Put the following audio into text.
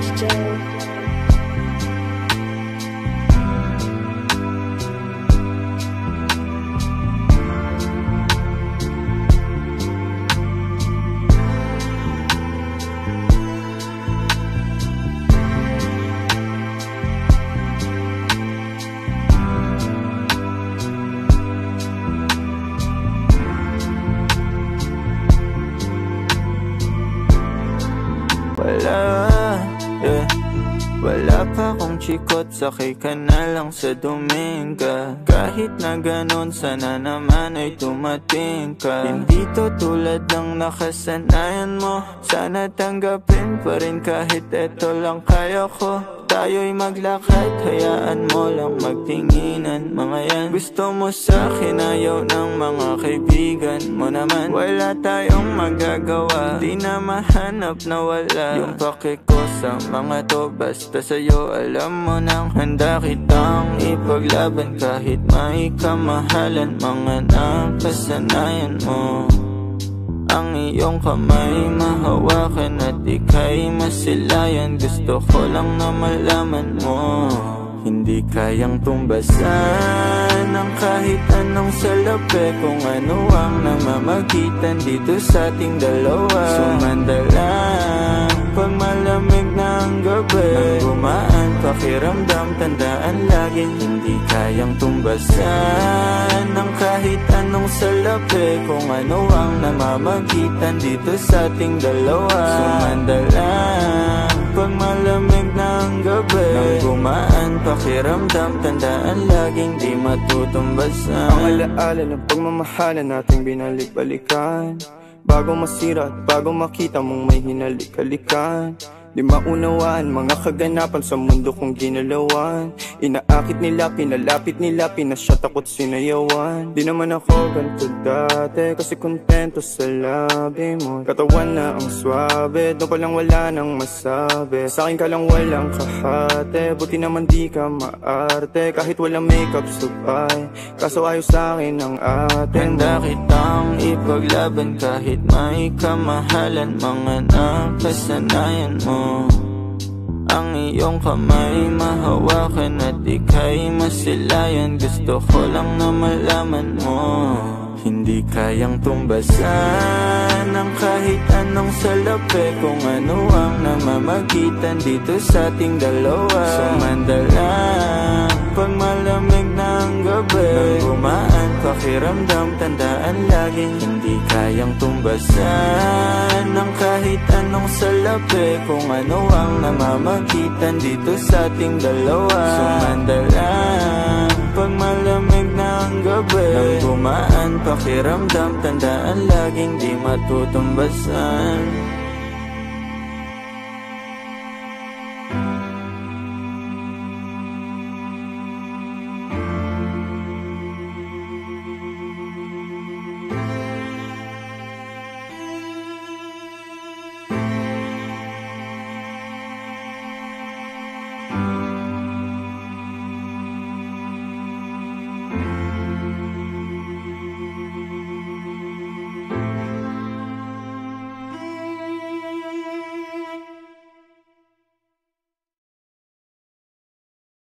SJ. Wala pa akong chikot, sakay ka na lang sa Dominga. Kahit na ganon, sana naman ay tumating ka. Hindi to tulad ng nakasanayan mo, sana tanggapin pa rin kahit eto lang kaya ko. Tayo'y maglakad, hayaan mo lang magtinginan. Mga yan, gusto mo sa'kin, ayaw ng mga kaibigan mo naman. Wala tayong magagawa, di na mahanap na wala yung pake ko sa mga to. Basta sa'yo, alam mo nang handa kitang ipaglaban. Kahit may kamahalan, mga nakasanayan mo. Ang iyong kamay mahawakan at ika'y masilayan. Gusto ko lang na malaman mo, hindi kayang tumbasan ng kahit anong salapi. Kung ano ang namamagitan dito sa ating dalawa. Sumandalang pag malamig ng gabi, nang gumaan pakiramdam, tandaan laging hindi kayang tumbasan ng kahit anong salapi. Kung ano ang namamagitan dito sa ating dalawa. Sumandalang pag malamig ng gabi, nang gumaan pakiramdam, tandaan laging di matutumbasan. Ang alaala ng pagmamahalan nating binalik-balikan, bago masira at bago makita mong may hinalik-halikan. Di maunawaan mga kaganapan sa mundo kong ginalawan. Inaakit nila, pinalapit nila, pinasyat ako't sinayawan. Di naman ako ganito dati, kasi kontento sa labi mo. Katawan na ang swabe, doon palang wala nang masabi. Sa'kin ka lang walang kahate, buti naman di ka maarte. Kahit walang makeup sabay, kaso ayos sa'kin ang ate mo. Handa kitang ipaglaban kahit may kamahalan, mga nakasanayan mo. Ang iyong kamay mahawakan at ika'y masilayan. Gusto ko lang na malaman mo, hindi kayang tumbasan ng kahit anong salapi. Kung ano ang namamagitan dito sa ating dalawa. Sumandalang pag malamig ng gabi, nang gumaan pakiramdam, tandaan laging hindi kayang tumbasan ng kahit anong salapi. Kung ano ang namamagitan dito sa ating dalawa. Sumandalang pag malamig ng gabi, nang gumaan pakiramdam, tandaan laging di matutumbasan.